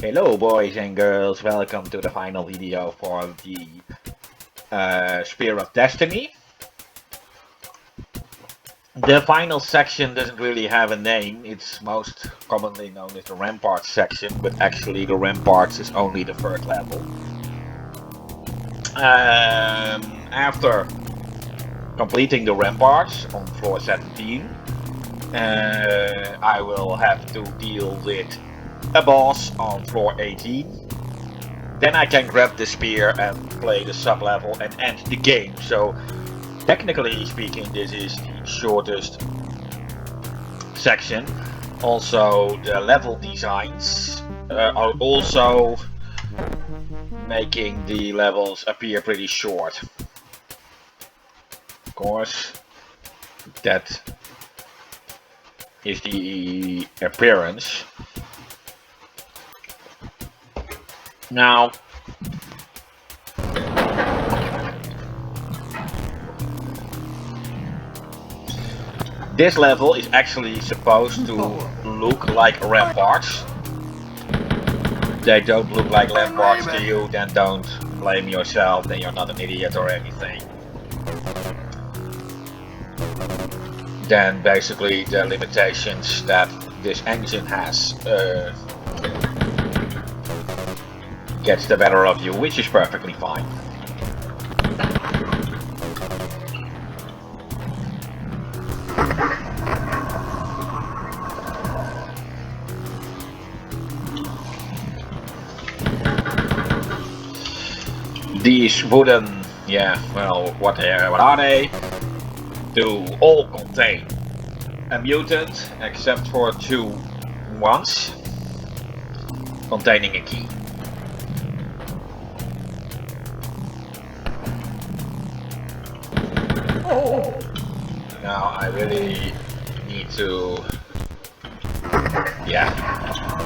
Hello boys and girls, welcome to the final video for the Spear of Destiny. The final section doesn't really have a name, it's most commonly known as the Ramparts section, but actually the Ramparts is only the third level. After completing the Ramparts on floor 17, I will have to deal with a boss on floor 18. Then I can grab the spear and play the sub-level and end the game. So technically speaking, this is the shortest section. Also, the level designs are also making the levels appear pretty short. Of course, that is the appearance. Now, this level is actually supposed to look like Ramparts. They don't look like Ramparts to you, then don't blame yourself, then you're not an idiot or anything. Then basically the limitations that this engine has gets the better of you, which is perfectly fine. These wooden, well, what are they? Do all contain a mutant, except for two ones containing a key. Now I really need to...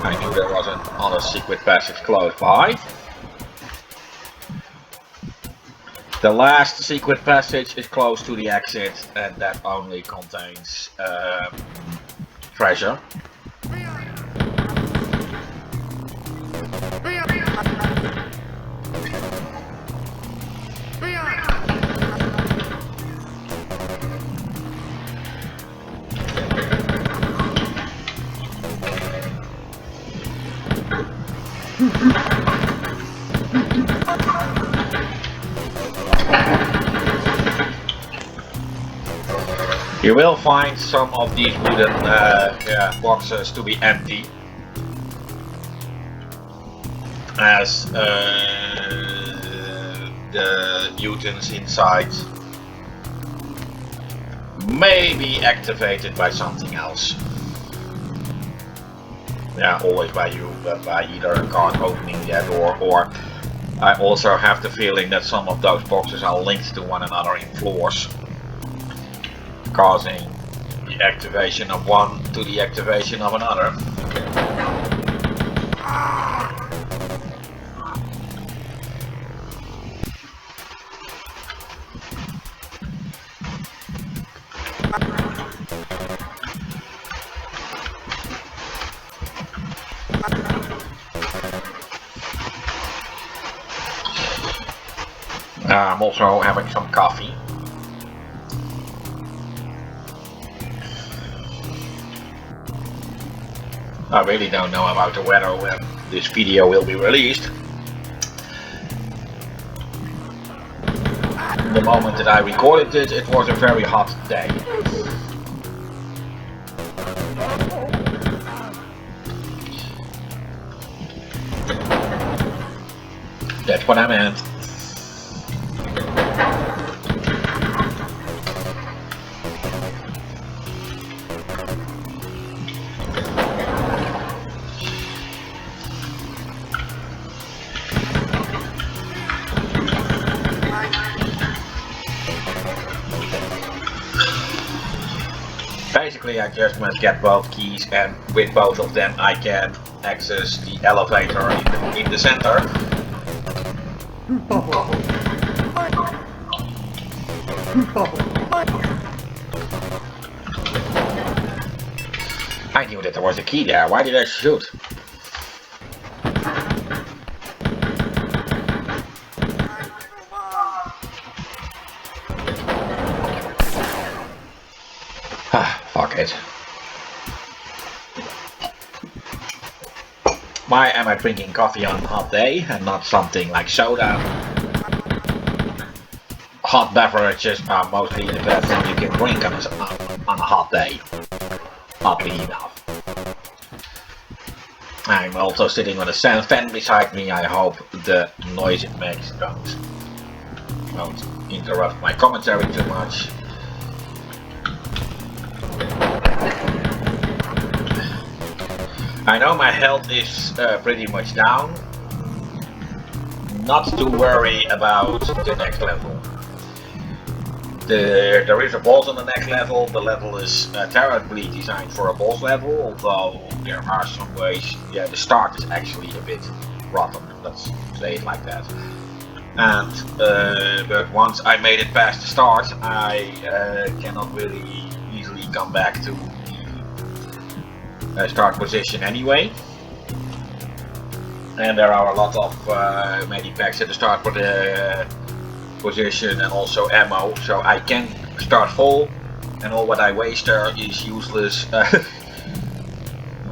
I knew there was another secret passage close by. The last secret passage is close to the exit, and that only contains treasure. You will find some of these wooden boxes to be empty, as the mutants inside may be activated by something else. Always by you, but by either a card opening that door, or I also have the feeling that some of those boxes are linked to one another in floors, causing the activation of one to the activation of another. I'm also having some coffee. I really don't know about the weather when this video will be released. The moment that I recorded it, it was a very hot day. That's what I meant. Basically, I just must get both keys, and with both of them I can access the elevator in the center. I knew that there was a key there. Why did I shoot? Why am I drinking coffee on a hot day and not something like soda? Hot beverages are mostly the best thing you can drink on a hot day. Oddly enough. I'm also sitting on a fan beside me. I hope the noise it makes won't interrupt my commentary too much. I know my health is pretty much down. Not to worry about the next level. There is a boss on the next level. The level is terribly designed for a boss level, although there are some ways. Yeah, the start is actually a bit rotten. Let's say it like that. And but once I made it past the start, I cannot really easily come back to the start position anyway. And there are a lot of medipacks at the start for the position and also ammo, so I can start full, and all what I waste there is useless.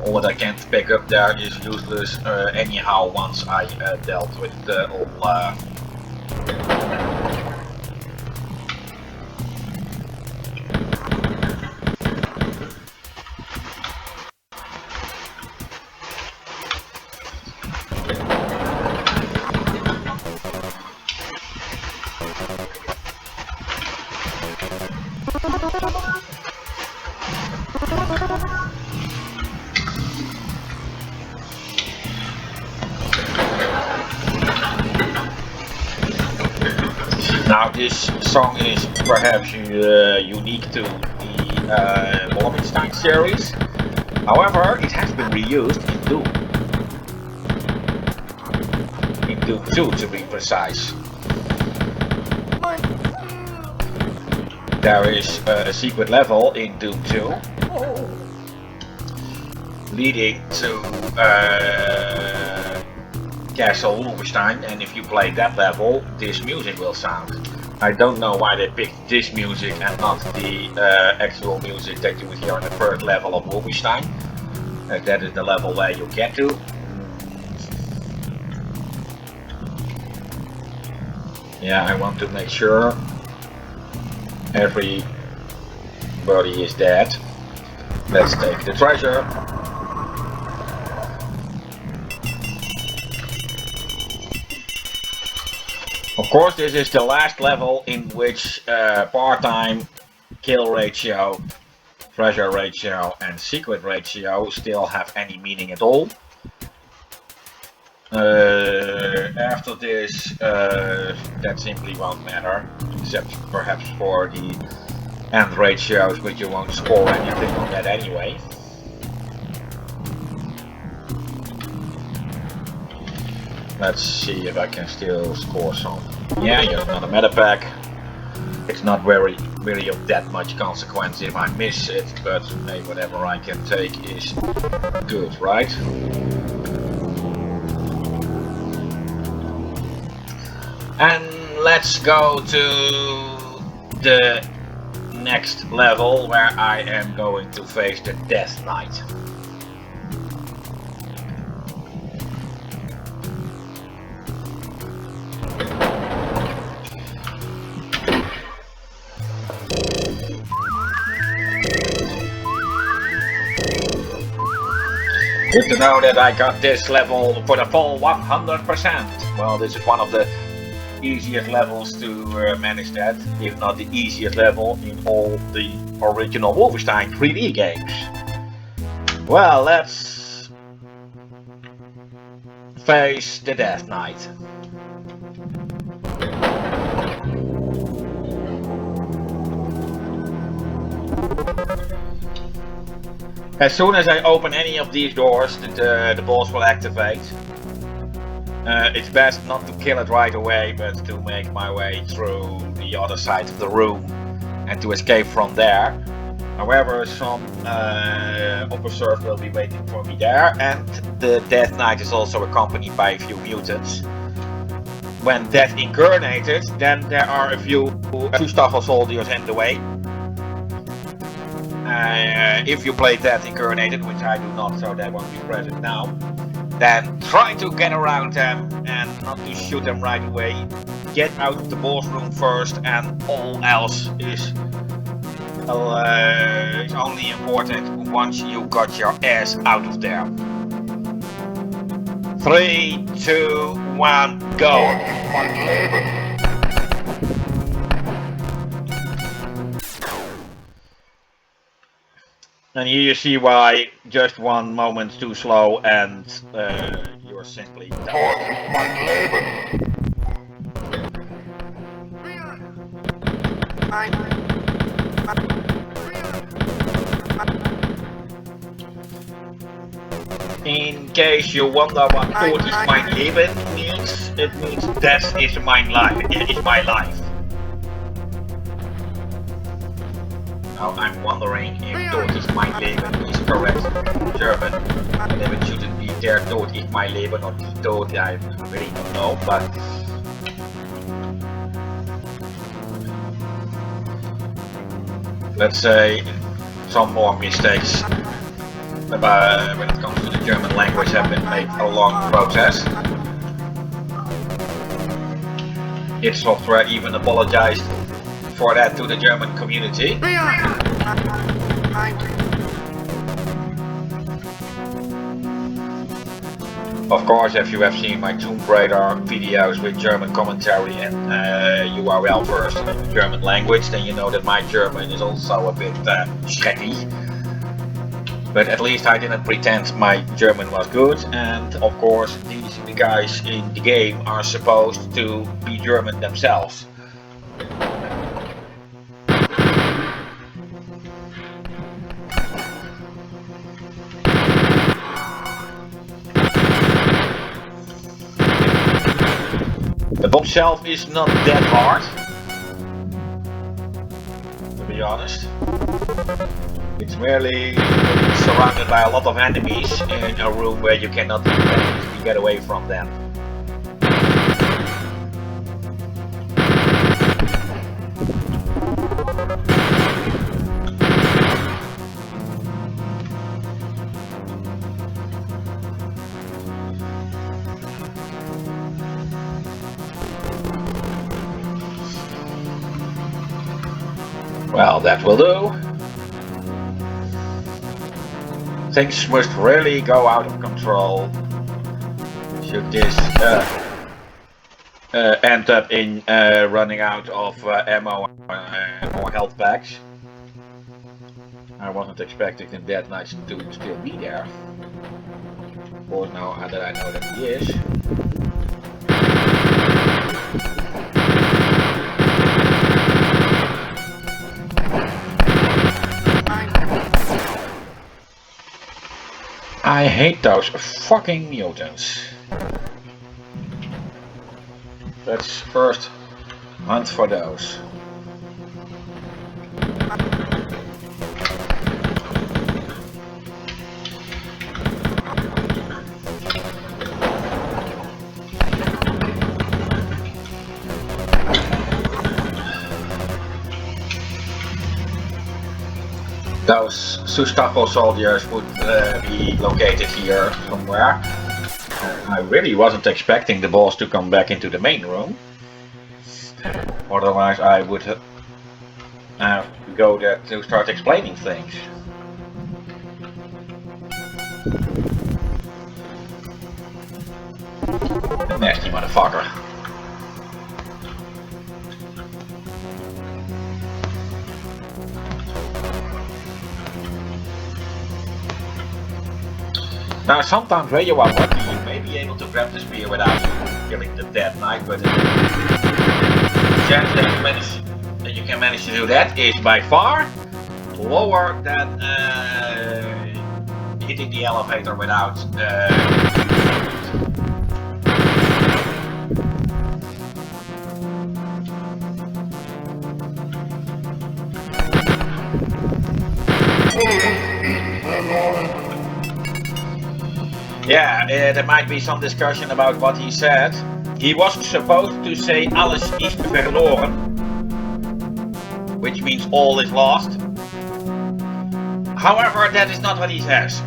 All what I can't pick up there is useless anyhow once I dealt with all Now this song is perhaps unique to the Wolfenstein series. However, it has been reused in Doom. In Doom 2 to be precise. There is a secret level in Doom 2 leading to Castle Wolfenstein, and if you play that level, this music will sound. I don't know why they picked this music and not the actual music that you would hear on the first level of Wolfenstein. That is the level where you get to. Yeah, I want to make sure everybody is dead. Let's take the treasure. Of course, this is the last level in which part-time, kill ratio, treasure ratio and secret ratio still have any meaning at all. After this, that simply won't matter, except perhaps for the end ratios, but you won't score anything on that anyway. Let's see if I can still score some. Yeah, you have another metapack. It's not really of that much consequence if I miss it, but hey, whatever I can take is good, right? And let's go to the next level where I am going to face the Death Knight. Good to know that I got this level for the full 100%. Well, this is one of the easiest levels to manage that, if not the easiest level in all the original Wolfenstein 3D games. Well, let's face the Death Knight. As soon as I open any of these doors, the boss will activate. It's best not to kill it right away, but to make my way through the other side of the room and to escape from there. However, some officers will be waiting for me there, and the Death Knight is also accompanied by a few mutants. When Death incarnated, then there are a few Staffel soldiers in the way. If you play Death incarnated, which I do not, so that won't be present now, then try to get around them and not to shoot them right away. Get out of the boss room first, and all else is only important once you got your ass out of there. 3, 2, 1, go! And here you see why just one moment too slow and you're simply done. In case you wonder what Tod is mein Leben means, it means death is my life. Now I'm wondering if Tod is mein Leben is correct in German. And if it shouldn't be der Tod is mein Leben or die Tod, I really don't know, but let's say some more mistakes about when it comes to the German language have been made a long process. id Software even apologized for that to the German community. Of course, if you have seen my Tomb Raider videos with German commentary and you are well versed in the German language, then you know that my German is also a bit schretty. But at least I didn't pretend my German was good, and of course the guys in the game are supposed to be German themselves. The bomb itself is not that hard, to be honest. It's merely surrounded by a lot of enemies in a room where you cannot easily get away from them. Well, that will do. Things must really go out of control should this end up in running out of ammo or health packs. I wasn't expecting the Dead Knight to still be there. Of course, now that I know that he is. I hate those fucking mutants. Let's first hunt for those. Those Sustapo soldiers would be located here somewhere. I really wasn't expecting the boss to come back into the main room. Otherwise I would have to go there to start explaining things. The nasty motherfucker. Now sometimes when you are lucky, you may be able to grab the spear without killing the Dead Knight, but the chance that you can manage to do that is by far lower than hitting the elevator without Yeah, there might be some discussion about what he said. He was supposed to say alles is verloren, which means all is lost. However, that is not what he says.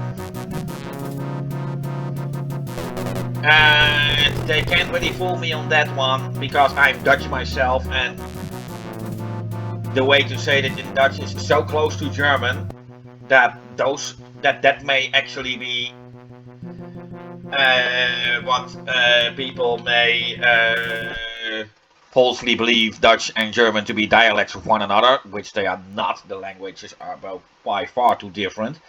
And they can't really fool me on that one because I'm Dutch myself, and the way to say it in Dutch is so close to German that that may actually be what people may falsely believe Dutch and German to be dialects of one another, which they are not. The languages are both by far too different.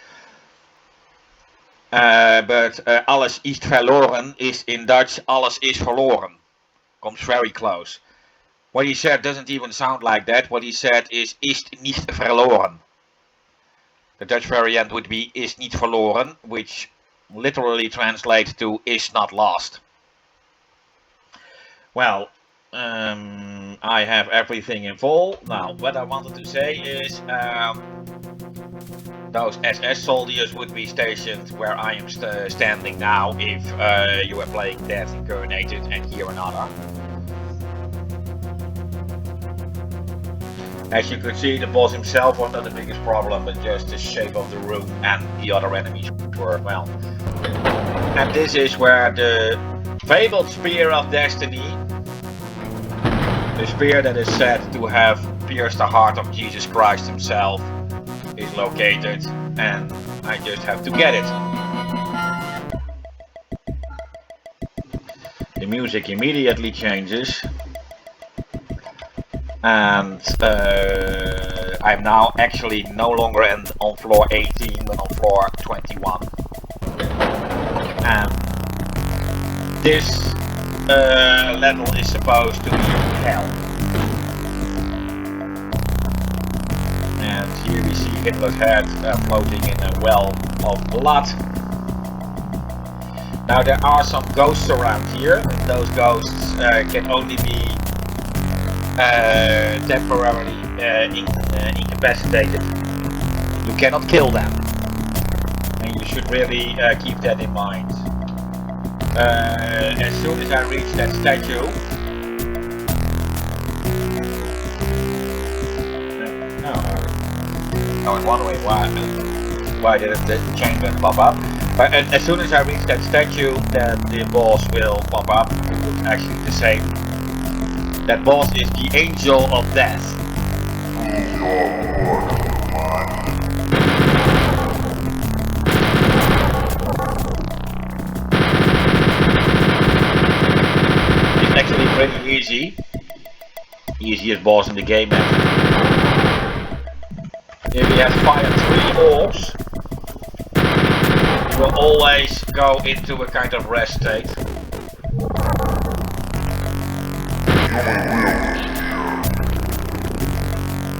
But alles is verloren is in Dutch alles is verloren. Comes very close. What he said doesn't even sound like that. What he said is niet verloren. The Dutch variant would be is niet verloren, which literally translates to is not lost. Well, I have everything in full. Now, what I wanted to say is those SS soldiers would be stationed where I am standing now if you were playing Death Incarnated and here another. As you could see, the boss himself was not the biggest problem, but just the shape of the room and the other enemies were, well. And this is where the fabled Spear of Destiny, the spear that is said to have pierced the heart of Jesus Christ himself, is located, and I just have to get it. The music immediately changes, and I'm now actually no longer on floor 18 but on floor 21. And this level is supposed to be hell. And here we see Hitler's head floating in a well of blood. Now there are some ghosts around here, and those ghosts can only be temporarily incapacitated. You cannot kill them, and you should really keep that in mind. As soon as I reach that statue, I was wondering why didn't the chain gun pop up? But as soon as I reach that statue, then the boss will pop up. It's actually the same. That boss is the Angel of Death. It's actually pretty easy. Easiest boss in the game. If he has fired 3 orbs, he will always go into a kind of rest state.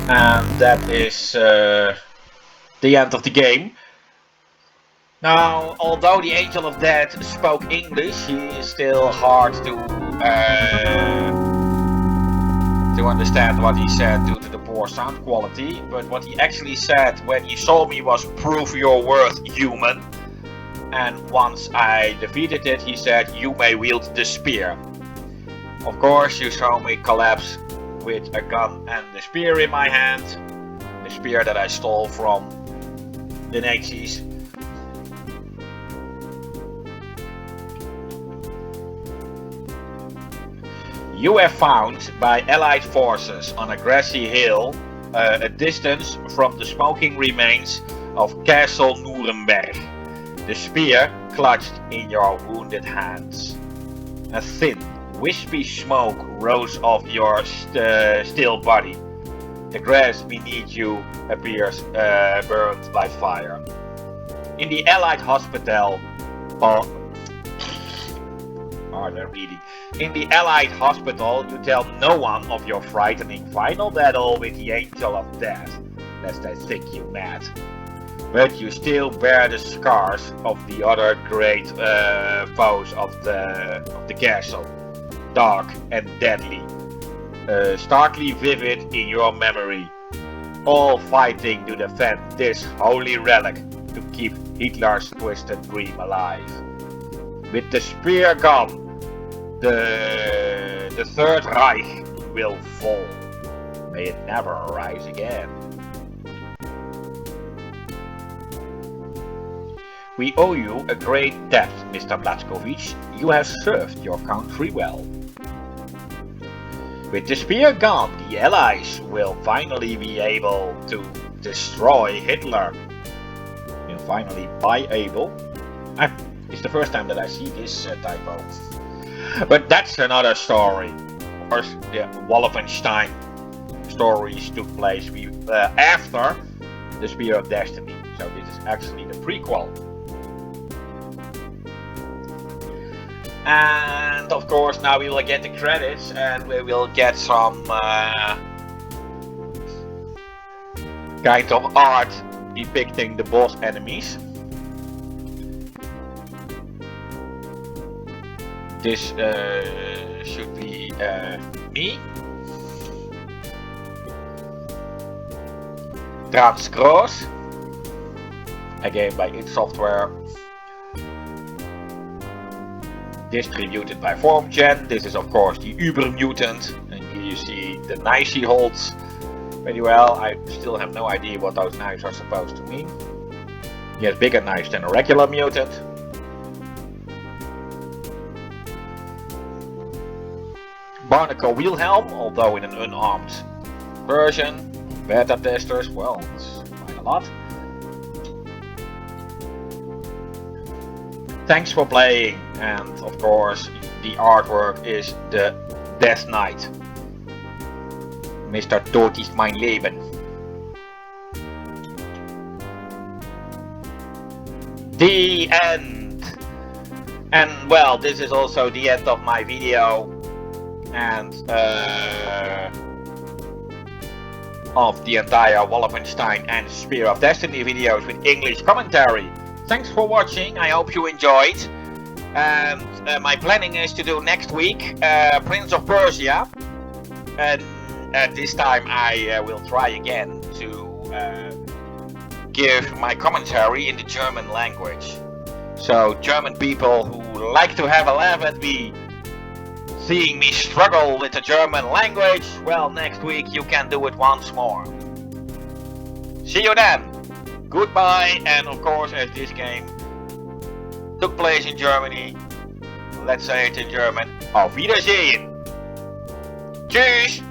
And that is the end of the game. Now, although the Angel of Death spoke English, he is still hard to understand what he said due to the poor sound quality. But what he actually said when he saw me was, "Prove your worth, human." And once I defeated it, he said, "You may wield the spear." Of course, you saw me collapse with a gun and the spear in my hand. The spear that I stole from the Nazis. You have found by Allied forces on a grassy hill a distance from the smoking remains of Castle Nuremberg. The spear clutched in your wounded hands. A thin, wispy smoke rose off your still body. The grass beneath you appears burned by fire. In the Allied hospital, In the Allied hospital, you tell no one of your frightening final battle with the Angel of Death, lest they think you mad. But you still bear the scars of the other great foes of the castle, dark and deadly, starkly vivid in your memory, all fighting to defend this holy relic to keep Hitler's twisted dream alive. With the spear gone, the Third Reich will fall. May it never rise again. We owe you a great debt, Mr. Blazkowicz. You have served your country well. With the spear gone, the Allies will finally be able to destroy Hitler. Will finally be able. It's the first time that I see this typo. But that's another story. Of course, the Wolfenstein stories took place after the Spear of Destiny. So this is actually the prequel. And of course now we will get the credits and we will get some kind of art depicting the boss enemies. This should be me. Transcross, again by id Software. Distributed by FormGen. This is of course the Uber Mutant, and here you see the knives he holds very well. I still have no idea what those knives are supposed to mean. He has bigger knives than a regular mutant. Barnacle Wilhelm, although in an unarmed version. Beta testers, well, it's quite a lot. Thanks for playing, and of course the artwork is the Death Knight. Mr. Tod ist mein Leben. The end! And well, this is also the end of my video. And of the entire Wolfenstein and Spear of Destiny videos with English commentary. Thanks for watching, I hope you enjoyed. And my planning is to do next week Prince of Persia. And this time I will try again to give my commentary in the German language. So German people who like to have a laugh at me, seeing me struggle with the German language, well, next week you can do it once more. See you then! Goodbye, and of course, as this game took place in Germany, let's say it in German, Auf Wiedersehen! Tschüss!